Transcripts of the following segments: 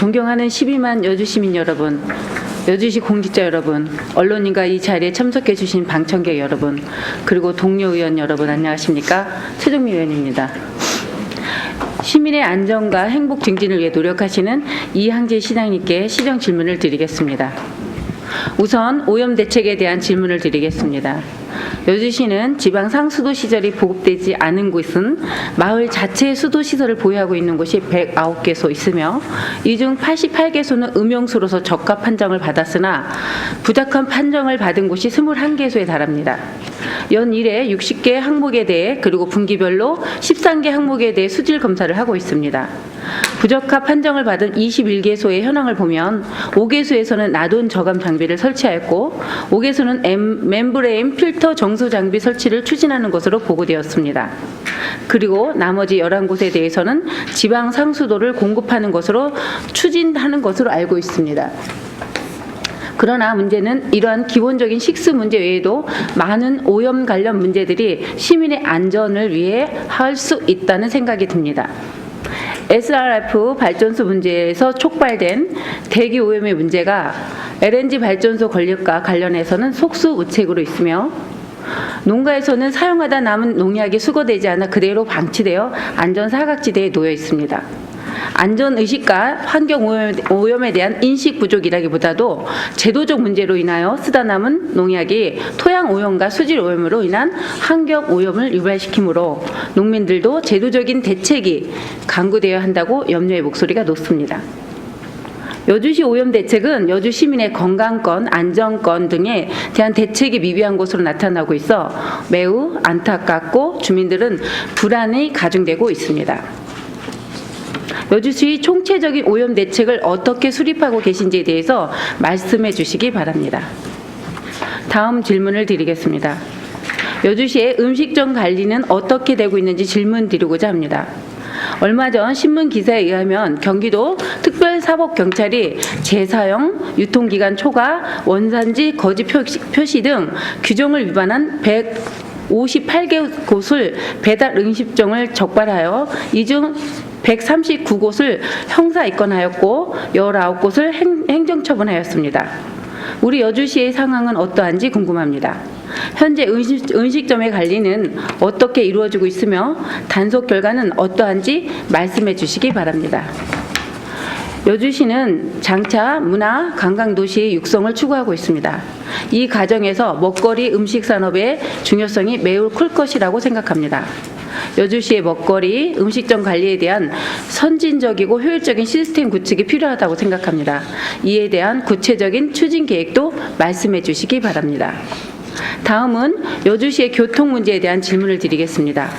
존경하는 12만 여주 시민 여러분, 여주시 공직자 여러분, 언론인과 이 자리에 참석해 주신 방청객 여러분, 그리고 동료 의원 여러분 안녕하십니까? 최종미 의원입니다. 시민의 안전과 행복 증진을 위해 노력하시는 이항재 시장님께 시정 질문을 드리겠습니다. 우선 오염 대책에 대한 질문을 드리겠습니다. 여주시는 지방 상수도 시설이 보급되지 않은 곳은 마을 자체의 수도 시설을 보유하고 있는 곳이 109개소 있으며 이 중 88개소는 음용수로서 저가 판정을 받았으나 부적합 판정을 받은 곳이 21개소에 달합니다. 연 1회 60개 항목에 대해 그리고 분기별로 13개 항목에 대해 수질 검사를 하고 있습니다. 부적합 판정을 받은 21개소의 현황을 보면 5개소에서는 나돈 저감 장비를 설치하였고 5개소는 멤브레인 필터 정수 장비 설치를 추진하는 것으로 보고되었습니다. 그리고 나머지 11곳에 대해서는 지방 상수도를 공급하는 것으로 추진하는 것으로 알고 있습니다. 그러나 문제는 이러한 기본적인 식수 문제 외에도 많은 오염 관련 문제들이 시민의 안전을 위해 할 수 있다는 생각이 듭니다. SRF 발전소 문제에서 촉발된 대기 오염의 문제가 LNG 발전소 건립과 관련해서는 속수무책으로 있으며 농가에서는 사용하다 남은 농약이 수거되지 않아 그대로 방치되어 안전 사각지대에 놓여 있습니다. 안전의식과 환경오염에 대한 인식 부족이라기보다도 제도적 문제로 인하여 쓰다 남은 농약이 토양오염과 수질오염으로 인한 환경오염을 유발시키므로 농민들도 제도적인 대책이 강구되어야 한다고 염려의 목소리가 높습니다. 여주시 오염대책은 여주 시민의 건강권, 안전권 등에 대한 대책이 미비한 것으로 나타나고 있어 매우 안타깝고 주민들은 불안이 가중되고 있습니다. 여주시 총체적인 오염 대책을 어떻게 수립하고 계신지에 대해서 말씀해 주시기 바랍니다. 다음 질문을 드리겠습니다. 여주시의 음식점 관리는 어떻게 되고 있는지 질문 드리고자 합니다. 얼마 전 신문 기사에 의하면 경기도 특별사법경찰이 재사용, 유통기간 초과, 원산지 거짓 표시 등 규정을 위반한 158개 곳을 배달 음식점을 적발하여 이 중 139곳을 형사 입건하였고 19곳을 행정처분하였습니다. 우리 여주시의 상황은 어떠한지 궁금합니다. 현재 음식점의 관리는 어떻게 이루어지고 있으며 단속 결과는 어떠한지 말씀해 주시기 바랍니다. 여주시는 장차 문화, 관광도시의 육성을 추구하고 있습니다. 이 과정에서 먹거리 음식 산업의 중요성이 매우 클 것이라고 생각합니다. 여주시의 먹거리, 음식점 관리에 대한 선진적이고 효율적인 시스템 구축이 필요하다고 생각합니다. 이에 대한 구체적인 추진 계획도 말씀해 주시기 바랍니다. 다음은 여주시의 교통 문제에 대한 질문을 드리겠습니다.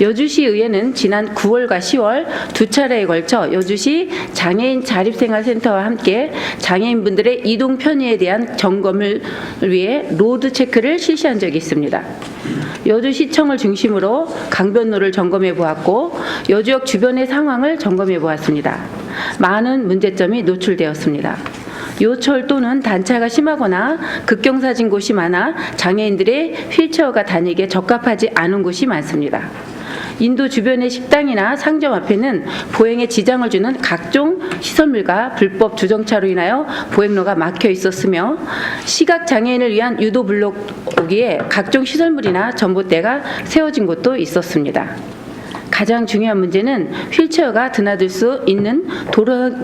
여주시의회는 지난 9월과 10월 두 차례에 걸쳐 여주시 장애인 자립생활센터와 함께 장애인분들의 이동 편의에 대한 점검을 위해 로드 체크를 실시한 적이 있습니다. 여주시청을 중심으로 강변로를 점검해 보았고 여주역 주변의 상황을 점검해 보았습니다. 많은 문제점이 노출되었습니다. 요철도는 단차가 심하거나 급경사진 곳이 많아 장애인들의 휠체어가 다니기에 적합하지 않은 곳이 많습니다. 인도 주변의 식당이나 상점 앞에는 보행에 지장을 주는 각종 시설물과 불법 주정차로 인하여 보행로가 막혀 있었으며 시각장애인을 위한 유도 블록 위에 각종 시설물이나 전봇대가 세워진 곳도 있었습니다. 가장 중요한 문제는 휠체어가 드나들 수 있는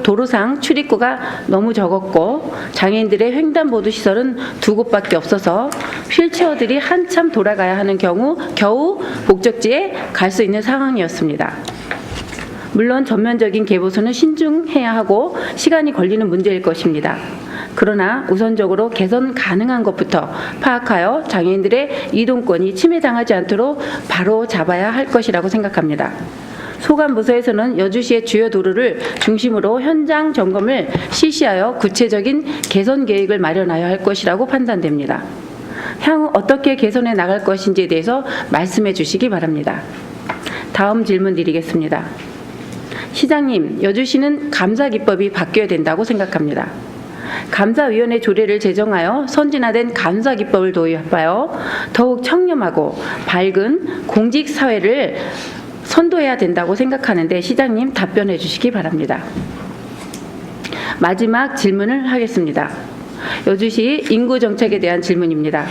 도로상 출입구가 너무 적었고 장애인들의 횡단보도 시설은 2곳밖에 없어서 휠체어들이 한참 돌아가야 하는 경우 겨우 목적지에 갈 수 있는 상황이었습니다. 물론 전면적인 개보수는 신중해야 하고 시간이 걸리는 문제일 것입니다. 그러나 우선적으로 개선 가능한 것부터 파악하여 장애인들의 이동권이 침해당하지 않도록 바로 잡아야 할 것이라고 생각합니다. 소관부서에서는 여주시의 주요 도로를 중심으로 현장 점검을 실시하여 구체적인 개선 계획을 마련하여야 할 것이라고 판단됩니다. 향후 어떻게 개선해 나갈 것인지에 대해서 말씀해 주시기 바랍니다. 다음 질문 드리겠습니다. 시장님, 여주시는 감사기법이 바뀌어야 된다고 생각합니다. 감사위원회 조례를 제정하여 선진화된 감사기법을 도입하여 더욱 청렴하고 밝은 마지막 질문을 하겠습니다. 여주시 인구 정책에 대한 질문입니다.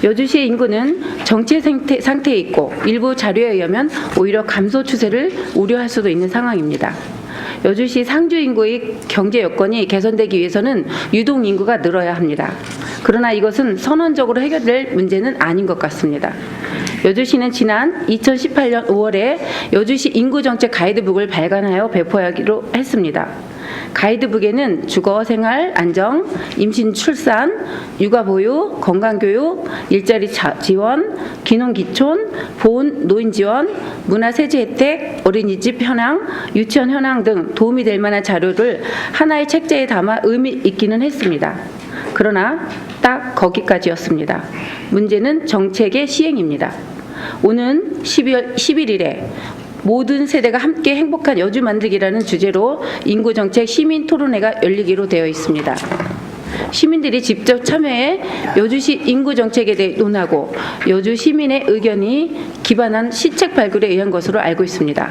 여주시의 인구는 정체 상태에 있고 일부 자료에 의하면 오히려 감소 추세를 우려할 수도 있는 상황입니다. 여주시 상주 인구의 경제 여건이 개선되기 위해서는 유동 인구가 늘어야 합니다. 그러나 이것은 선언적으로 해결될 문제는 아닌 것 같습니다. 여주시는 지난 2018년 5월에 여주시 인구정책 가이드북을 발간하여 배포하기로 했습니다. 가이드북에는 주거, 생활, 안정, 임신, 출산, 육아 보육, 건강교육, 일자리 지원, 귀농귀촌, 보훈, 노인 지원, 문화세제 혜택, 어린이집 현황, 유치원 현황 등 도움이 될 만한 자료를 하나의 책자에 담아 의미 있기는 했습니다. 그러나 딱 거기까지였습니다. 문제는 정책의 시행입니다. 오는 12월 11일에 모든 세대가 함께 행복한 여주 만들기라는 주제로 인구정책 시민토론회가 열리기로 되어 있습니다. 시민들이 직접 참여해 여주시 인구정책에 대해 논하고 여주 시민의 의견이 기반한 시책 발굴에 의한 것으로 알고 있습니다.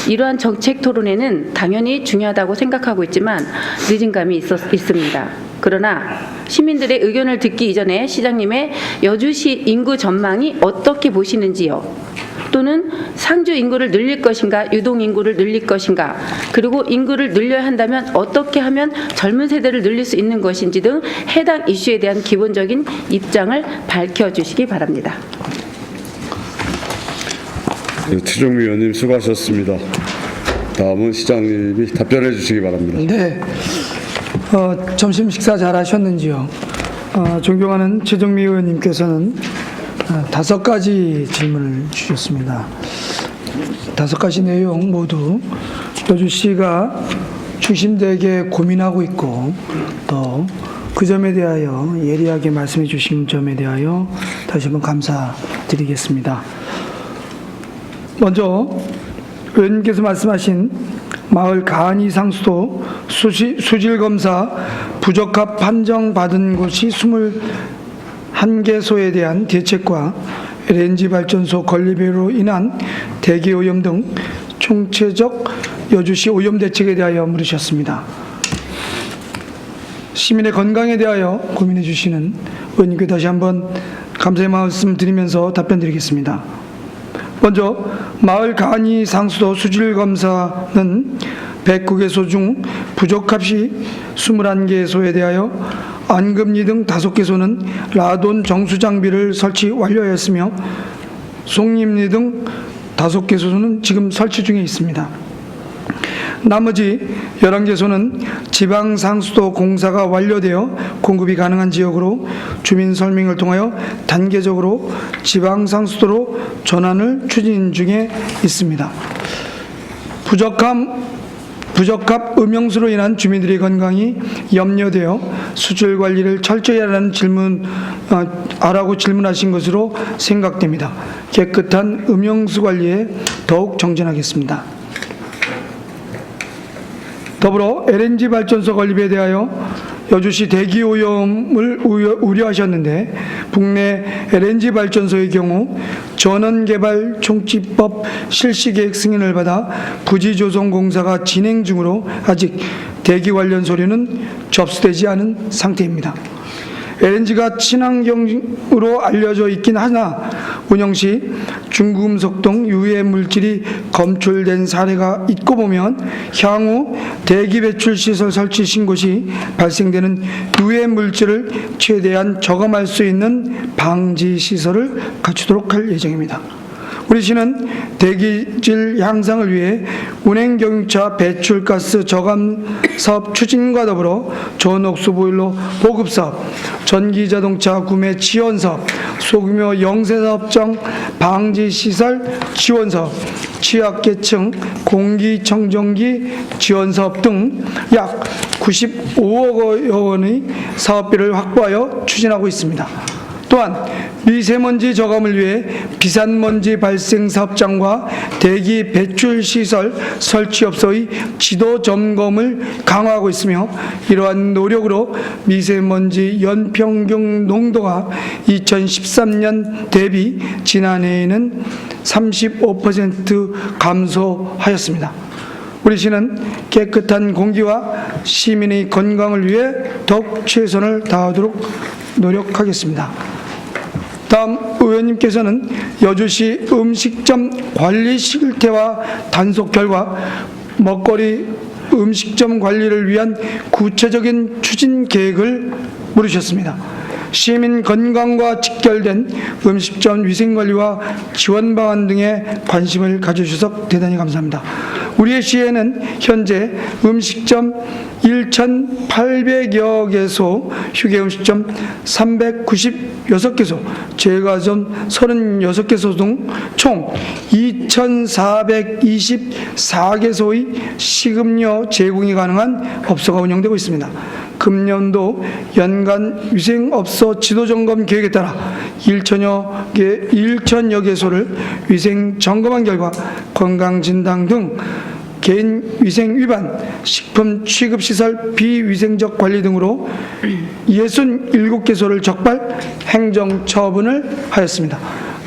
이러한 정책 토론회는 당연히 중요하다고 생각하고 있지만 늦은 감이 있습니다. 그러나 시민들의 의견을 듣기 이전에 시장님의 여주시 인구 전망이 어떻게 보시는지요? 또는 상주 인구를 늘릴 것인가, 유동 인구를 늘릴 것인가, 그리고 인구를 늘려야 한다면 어떻게 하면 젊은 세대를 늘릴 수 있는 것인지 등 해당 이슈에 대한 기본적인 입장을 밝혀주시기 바랍니다. 네, 최종미 의원님 수고하셨습니다. 다음은 시장님이 답변해 주시기 바랍니다. 네, 점심 식사 잘 하셨는지요? 존경하는 최종미 의원님께서는 5가지 질문을 주셨습니다. 5가지 내용 모두 여주시가 중심되게 고민하고 있고 또 그 점에 대하여 예리하게 말씀해 주신 점에 대하여 다시 한번 감사드리겠습니다. 먼저 의원님께서 말씀하신 마을 간이 상수도 수질검사 부적합 판정받은 곳이 21개소에 대한 대책과 LNG 발전소 건립으로 인한 대기오염 등 총체적 여주시 오염 대책에 대하여 물으셨습니다. 시민의 건강에 대하여 고민해 주시는 의원님께 다시 한번 감사의 말씀 드리면서 답변 드리겠습니다. 먼저 마을 간이 상수도 수질검사는 109개소 중 부적합시 21개소에 대하여 안금리 등 5개소는 라돈 정수 장비를 설치 완료하였으며 송림리 등 5개소는 지금 설치 중에 있습니다. 나머지 11개소는 지방상수도 공사가 완료되어 공급이 가능한 지역으로 주민 설명을 통하여 단계적으로 지방상수도로 전환을 추진 중에 있습니다. 부적합 음용수로 인한 주민들의 건강이 염려되어 수질 관리를 철저히 하라고 질문하신 것으로 생각됩니다. 깨끗한 음용수 관리에 더욱 정진하겠습니다. 더불어 LNG 발전소 건립에 대하여 여주시 대기오염을 우려하셨는데 국내 LNG 발전소의 경우 전원개발 총칙법 실시계획 승인을 받아 부지조성 공사가 진행 중으로 아직 대기 관련 서류는 접수되지 않은 상태입니다. LNG가 친환경으로 알려져 있긴 하나 운영 시 중금속 등 유해 물질이 검출된 사례가 있고 보면 향후 대기 배출 시설 설치 신고 시 발생되는 유해 물질을 최대한 저감할 수 있는 방지 시설을 갖추도록 할 예정입니다. 우리 시는 대기질 향상을 위해 운행경유차 배출가스 저감 사업 추진과 더불어 전옥수 보일러 보급 사업, 전기자동차 구매 지원 사업, 소규모 영세사업장 방지 시설 지원 사업, 취약계층 공기청정기 지원 사업 등 약 95억 원의 사업비를 확보하여 추진하고 있습니다. 또한 미세먼지 저감을 위해 비산먼지 발생 사업장과 대기 배출 시설 설치업소의 지도 점검을 강화하고 있으며 이러한 노력으로 미세먼지 연평균 농도가 2013년 대비 지난해에는 35% 감소하였습니다. 우리 시는 깨끗한 공기와 시민의 건강을 위해 더욱 최선을 다하도록 노력하겠습니다. 다음 의원님께서는 여주시 음식점 관리 실태와 단속 결과, 먹거리 음식점 관리를 위한 구체적인 추진 계획을 물으셨습니다. 시민 건강과 직결된 음식점 위생관리와 지원 방안 등에 관심을 가져주셔서 대단히 감사합니다. 우리의 시에는 현재 음식점 1,800여 개소, 휴게음식점 396개소, 제과점 36개소 등 총 2,424개소의 식음료 제공이 가능한 업소가 운영되고 있습니다. 금년도 연간 위생업소 지도점검 계획에 따라 1,000여 개소를 위생 점검한 결과 건강진단 등 개인 위생 위반, 식품 취급시설 비위생적 관리 등으로 67개소를 적발, 행정 처분을 하였습니다.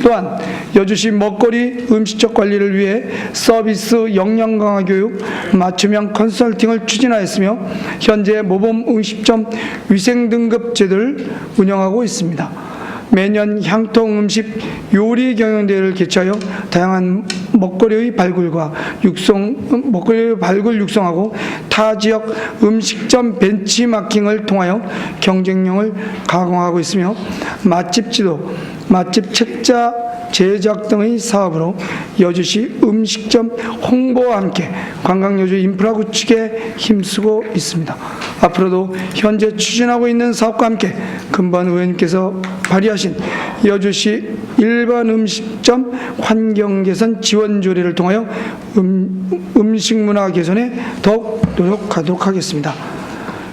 또한 여주시 먹거리 음식적 관리를 위해 서비스 역량 강화 교육, 맞춤형 컨설팅을 추진하였으며 현재 모범 음식점 위생 등급 제도를 운영하고 있습니다. 매년 향토 음식 요리 경연대회를 개최하여 다양한 먹거리의 발굴과 먹거리의 발굴 육성하고 타 지역 음식점 벤치마킹을 통하여 경쟁력을 강화하고 있으며 맛집 지도, 맛집 책자 제작 등의 사업으로 여주시 음식점 홍보와 함께 관광여주 인프라 구축에 힘쓰고 있습니다. 앞으로도 현재 추진하고 있는 사업과 함께 금번 의원님께서 발의하신 여주시 일반 음식점 환경 개선 지원 조례를 통하여 음식 문화 개선에 더욱 노력하도록 하겠습니다.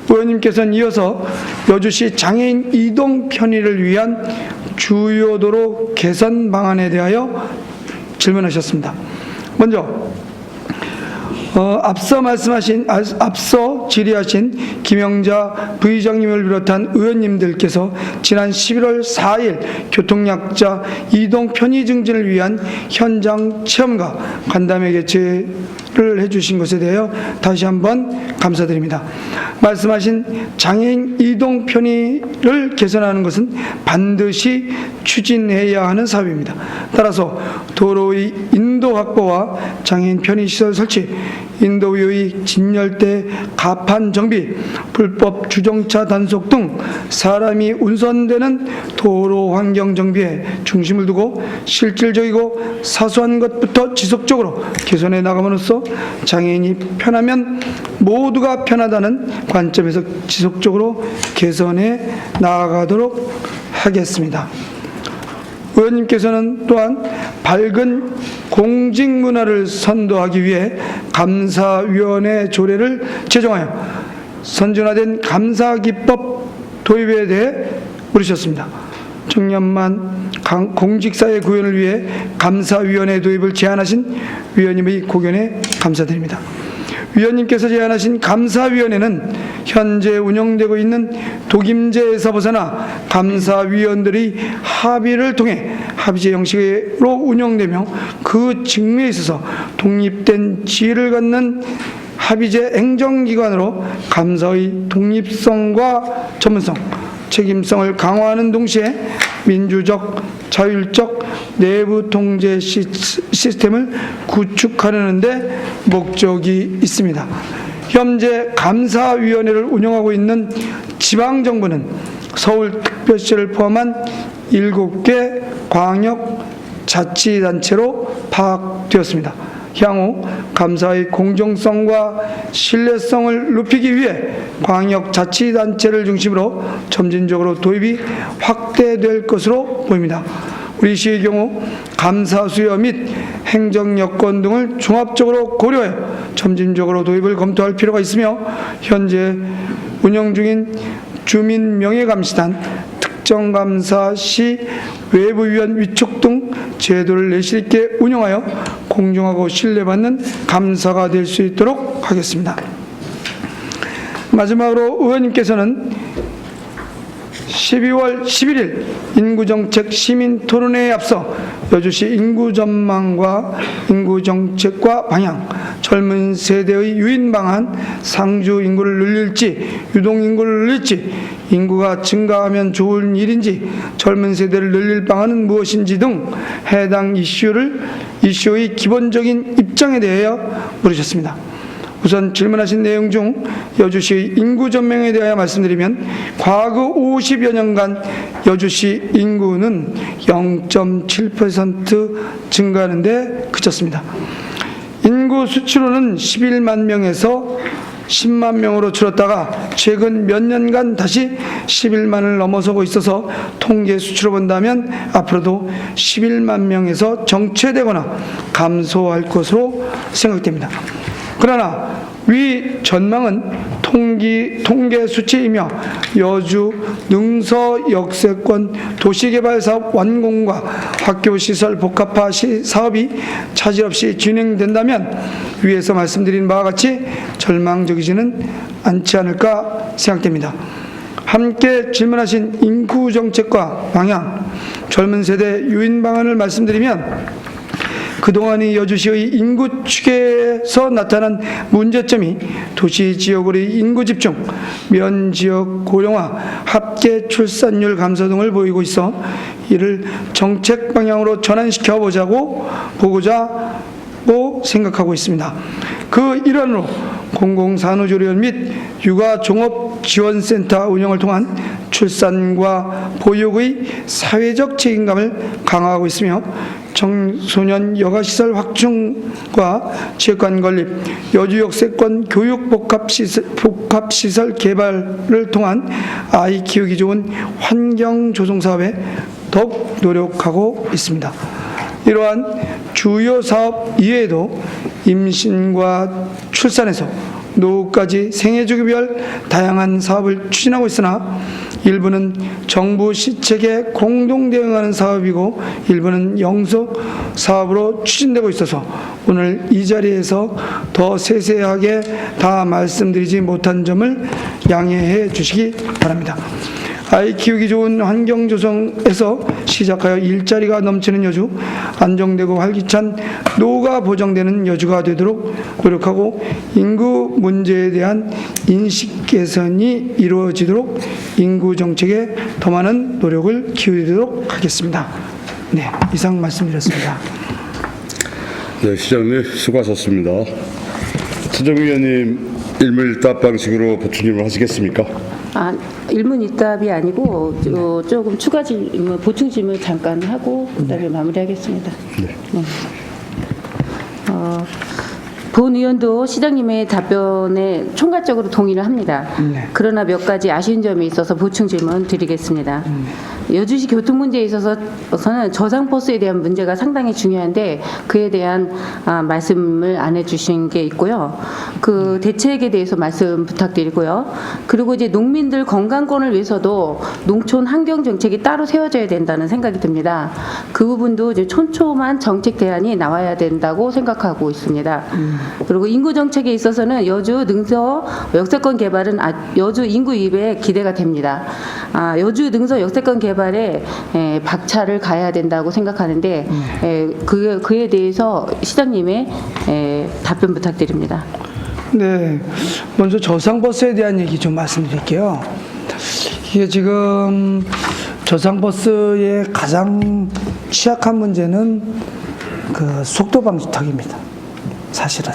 의원님께서는 이어서 여주시 장애인 이동 편의를 위한 주요 도로 개선 방안에 대하여 질문하셨습니다. 먼저 앞서 질의하신 김영자 부의장님을 비롯한 의원님들께서 지난 11월 4일 교통약자 이동 편의 증진을 위한 현장 체험과 간담회 개최를 해주신 것에 대하여 다시 한번 감사드립니다. 말씀하신 장애인 이동 편의를 개선하는 것은 반드시 추진해야 하는 사업입니다. 따라서 도로의 인도 확보와 장애인 편의시설 설치, 인도위의 진열대 가판 정비, 불법 주정차 단속 등 사람이 운선되는 도로 환경 정비에 중심을 두고 실질적이고 사소한 것부터 지속적으로 개선해 나감으로써 장애인이 편하면 모두가 편하다는 관점에서 지속적으로 개선해 나아가도록 하겠습니다. 의원님께서는 또한 밝은 공직 문화를 선도하기 위해 감사위원회 조례를 제정하여 선진화된 감사기법 도입에 대해 물으셨습니다. 청년만 공직사회 구현을 위해 감사위원회 도입을 제안하신 위원님의 고견에 감사드립니다. 위원님께서 제안하신 감사위원회는 현재 운영되고 있는 독임제에서 벗어나 감사위원들의 합의를 통해 합의제 형식으로 운영되며 그 직무에 있어서 독립된 지위를 갖는 합의제 행정기관으로 감사의 독립성과 전문성, 책임성을 강화하는 동시에 민주적, 자율적 내부 통제 시스템을 구축하려는 데 목적이 있습니다. 현재 감사위원회를 운영하고 있는 지방정부는 서울특별시를 포함한 7개 광역자치단체로 파악되었습니다. 향후 감사의 공정성과 신뢰성을 높이기 위해 광역자치단체를 중심으로 점진적으로 도입이 확대될 것으로 보입니다. 우리 시의 경우 감사 수요 및 행정 여건 등을 종합적으로 고려하여 점진적으로 도입을 검토할 필요가 있으며 현재 운영 중인 주민명예감시단, 특정감사 시 외부위원 위촉 등 제도를 내실 있게 운영하여 공정하고 신뢰받는 감사가 될 수 있도록 하겠습니다. 마지막으로 의원님께서는 12월 11일 인구정책 시민토론회에 앞서 여주시 인구전망과 인구정책과 방향, 젊은 세대의 유인 방안, 상주 인구를 늘릴지 유동인구를 늘릴지, 인구가 증가하면 좋은 일인지, 젊은 세대를 늘릴 방안은 무엇인지 등 해당 이슈의 기본적인 입장에 대하여 물으셨습니다. 우선 질문하신 내용 중 여주시 인구 전망에 대하여 말씀드리면, 과거 50여 년간 여주시 인구는 0.7% 증가하는 데 그쳤습니다. 인구 수치로는 11만 명에서 10만 명으로 줄었다가 최근 몇 년간 다시 11만을 넘어서고 있어서 통계 수치로 본다면 앞으로도 11만 명에서 정체되거나 감소할 것으로 생각됩니다. 그러나 위 전망은 통계 수치이며 여주 능서 역세권 도시개발 사업 완공과 학교시설 복합화 사업이 차질 없이 진행된다면 위에서 말씀드린 바와 같이 절망적이지는 않지 않을까 생각됩니다. 함께 질문하신 인구정책과 방향, 젊은 세대 유인 방안을 말씀드리면, 그동안의 여주시의 인구 추계에서 나타난 문제점이 도시 지역으로의 인구 집중, 면지역 고령화, 합계 출산율 감소 등을 보이고 있어 이를 정책 방향으로 전환시켜 보고자 생각하고 있습니다. 그 일환으로 공공산후조리원 및 육아종합지원센터 운영을 통한 출산과 보육의 사회적 책임감을 강화하고 있으며, 청소년 여가시설 확충과 체육관 건립, 여주 역세권 교육 복합시설 개발을 통한 아이 키우기 좋은 환경 조성 사업에 더욱 노력하고 있습니다. 이러한 주요 사업 이외에도 임신과 출산에서 노후까지 생애주기별 다양한 사업을 추진하고 있으나, 일부는 정부 시책에 공동 대응하는 사업이고 일부는 영속 사업으로 추진되고 있어서 오늘 이 자리에서 더 세세하게 다 말씀드리지 못한 점을 양해해 주시기 바랍니다. 아이 키우기 좋은 환경 조성에서 시작하여 일자리가 넘치는 여주, 안정되고 활기찬 노후가 보장되는 여주가 되도록 노력하고, 인구 문제에 대한 인식 개선이 이루어지도록 인구 정책에 더 많은 노력을 기울이도록 하겠습니다. 네, 이상 말씀드렸습니다. 네, 시장님 수고하셨습니다. 최종위원님 일문일답 방식으로 보충 질문 하시겠습니까? 일문일답이 아니고 조금 추가 질문, 보충 질문 잠깐 하고 그다음에 마무리하겠습니다. 네. 본 의원도 시장님의 답변에 총괄적으로 동의를 합니다. 그러나 몇 가지 아쉬운 점이 있어서 보충 질문 드리겠습니다. 여주시 교통 문제에 있어서는 저상버스에 대한 문제가 상당히 중요한데 그에 대한 말씀을 안 해주신 게 있고요. 그 대책에 대해서 말씀 부탁드리고요. 그리고 이제 농민들 건강권을 위해서도 농촌 환경 정책이 따로 세워져야 된다는 생각이 듭니다. 그 부분도 이제 촘촘한 정책 대안이 나와야 된다고 생각하고 있습니다. 그리고 인구 정책에 있어서는 여주 능서 역세권 개발은 여주 인구 유입에 기대가 됩니다. 여주 능서 역세권 개발에 박차를 가야 된다고 생각하는데 그에 대해서 시장님의 답변 부탁드립니다. 네, 먼저 저상버스에 대한 얘기 좀 말씀드릴게요. 이게 지금 저상버스의 가장 취약한 문제는 그 속도 방지턱입니다. 사실은.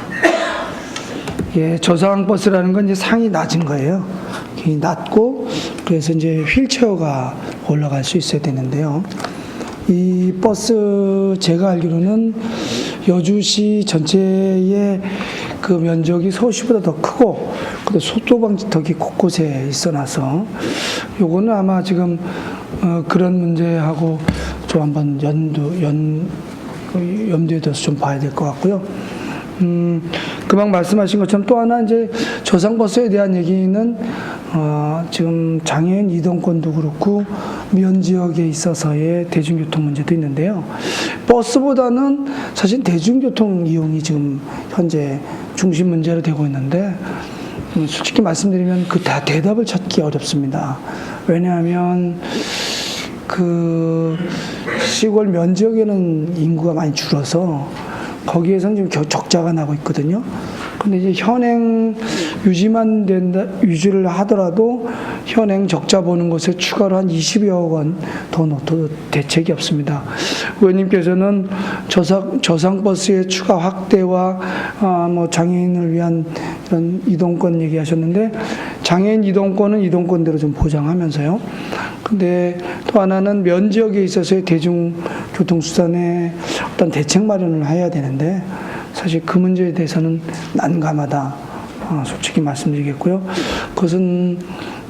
예, 저상버스라는 건 이제 상이 낮은 거예요. 낮고 그래서 이제 휠체어가 올라갈 수 있어야 되는데요. 이 버스 제가 알기로는 여주시 전체의 그 면적이 서울시보다 더 크고 또 속도 방지턱이 곳곳에 있어놔서 요거는 아마 지금 그런 문제하고 좀 한번 염두에 둬서 좀 봐야 될 것 같고요. 금방 말씀하신 것처럼 또 하나 이제 저상버스에 대한 얘기는 지금 장애인 이동권도 그렇고 면지역에 있어서의 대중교통 문제도 있는데요. 버스보다는 사실 대중교통 이용이 지금 현재 중심 문제로 되고 있는데 솔직히 말씀드리면 그 다 대답을 찾기 어렵습니다. 왜냐하면 그 시골 면지역에는 인구가 많이 줄어서 거기에서는 지금 적자가 나고 있거든요. 근데 이제 현행 유지를 하더라도 현행 적자 보는 것에 추가로 한 20여억 원 더 넣어도 대책이 없습니다. 의원님께서는 저상버스의 추가 확대와 뭐 장애인을 위한 이런 이동권 얘기하셨는데, 장애인 이동권은 이동권대로 좀 보장하면서요. 근데 또 하나는 면 지역에 있어서의 대중교통수단의 어떤 대책 마련을 해야 되는데, 사실 그 문제에 대해서는 난감하다, 솔직히 말씀드리겠고요. 그것은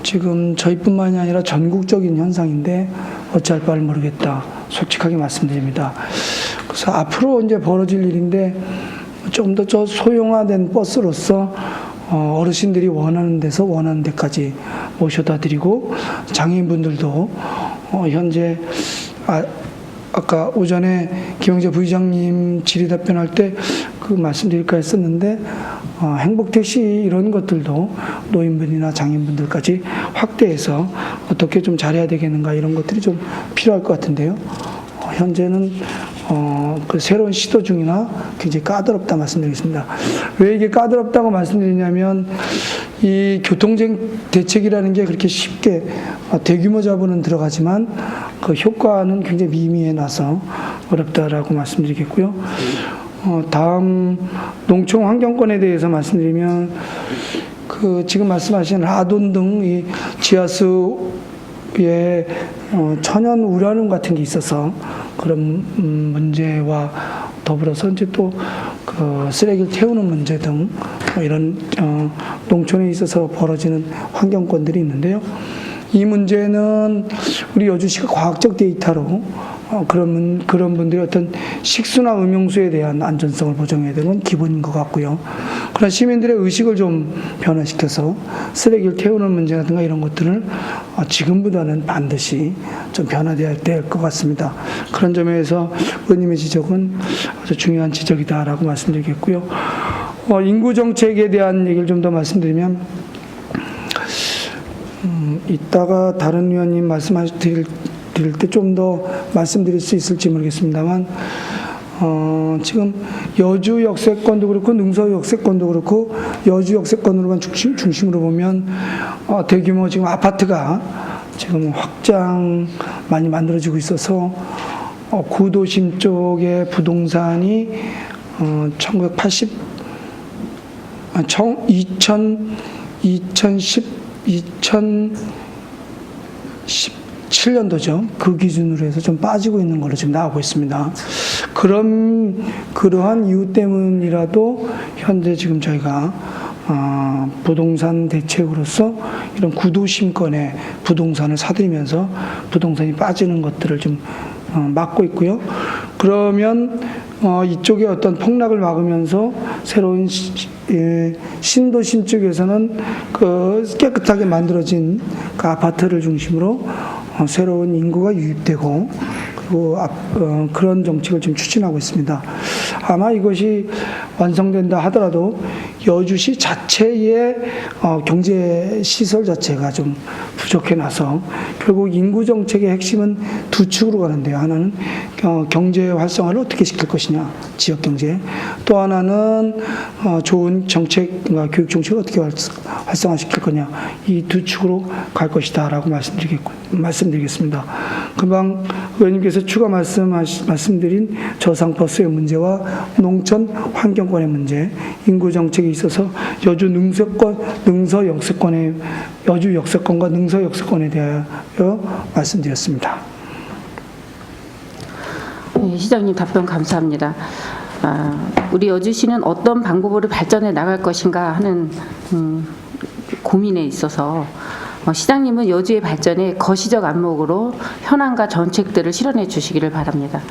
지금 저희뿐만이 아니라 전국적인 현상인데 어찌할 바를 모르겠다, 솔직하게 말씀드립니다. 그래서 앞으로 이제 벌어질 일인데 좀 더 저 소형화된 버스로서 어르신들이 원하는 데서 원하는 데까지 모셔다 드리고, 장애인분들도 현재 아까 오전에 김영재 부의장님 질의 답변할 때 그 말씀드릴까 했었는데, 행복택시 이런 것들도 노인분이나 장애인분들까지 확대해서 어떻게 좀 잘해야 되겠는가, 이런 것들이 좀 필요할 것 같은데요. 현재는 그 새로운 시도 중이나 굉장히 까다롭다 말씀드리겠습니다. 왜 이게 까다롭다고 말씀드리냐면, 이 교통정 대책이라는 게 그렇게 쉽게 대규모 자본은 들어가지만 그 효과는 굉장히 미미해놔서 어렵다라고 말씀드리겠고요. 다음 농촌 환경권에 대해서 말씀드리면, 그 지금 말씀하신 라돈 등 이 지하수에 천연 우라늄 같은 게 있어서 그런 문제와 더불어서 이제 또 그 쓰레기를 태우는 문제 등 이런 농촌에 있어서 벌어지는 환경권들이 있는데요. 이 문제는 우리 여주시가 과학적 데이터로 그런 분들의 어떤 식수나 음용수에 대한 안전성을 보장해야 되는 건 기본인 것 같고요. 그러나 시민들의 의식을 좀 변화시켜서 쓰레기를 태우는 문제라든가 이런 것들을 지금보다는 반드시 좀 변화돼야 될 것 같습니다. 그런 점에서 의원님의 지적은 아주 중요한 지적이다라고 말씀드리겠고요. 인구 정책에 대한 얘기를 좀 더 말씀드리면, 이따가 다른 의원님 말씀하실 때 좀 더 말씀드릴 수 있을지 모르겠습니다만, 지금 여주 역세권도 그렇고 능서 역세권도 그렇고 여주 역세권으로만 중심으로 보면 대규모 지금 아파트가 지금 확장 많이 만들어지고 있어서 구도심 쪽의 부동산이 2017년도죠. 그 기준으로 해서 좀 빠지고 있는 걸로 지금 나오고 있습니다. 그러한 이유 때문이라도 현재 지금 저희가 부동산 대책으로서 이런 구도심권의 부동산을 사들이면서 부동산이 빠지는 것들을 좀 막고 있고요. 그러면 이쪽에 어떤 폭락을 막으면서 새로운 신도심 쪽에서는 그 깨끗하게 만들어진 그 아파트를 중심으로 새로운 인구가 유입되고, 그리고 그런 정책을 지금 추진하고 있습니다. 아마 이것이 완성된다 하더라도 여주시 자체의 경제 시설 자체가 좀 부족해놔서 결국 인구 정책의 핵심은 두 축으로 가는데요. 하나는 경제 활성화를 어떻게 시킬 것이냐, 지역 경제. 또 하나는 좋은 정책, 교육 정책을 어떻게 활성화시킬 거냐, 이 두 축으로 갈 것이다라고 말씀드리겠습니다. 금방 의원님께서 추가 말씀드린 저상버스의 문제와 농촌 환경권의 문제, 인구 정책에 있어서 여주 역세권과 능서 역세권에 대하여 말씀드렸습니다. 네, 시장님 답변 감사합니다. 우리 여주시는 어떤 방법으로 발전해 나갈 것인가 하는 고민에 있어서 시장님은 여주의 발전에 거시적 안목으로 현안과 정책들을 실현해 주시기를 바랍니다.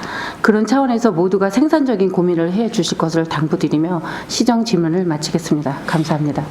그런 차원에서 모두가 생산적인 고민을 해 주실 것을 당부드리며 시정 질문을 마치겠습니다. 감사합니다.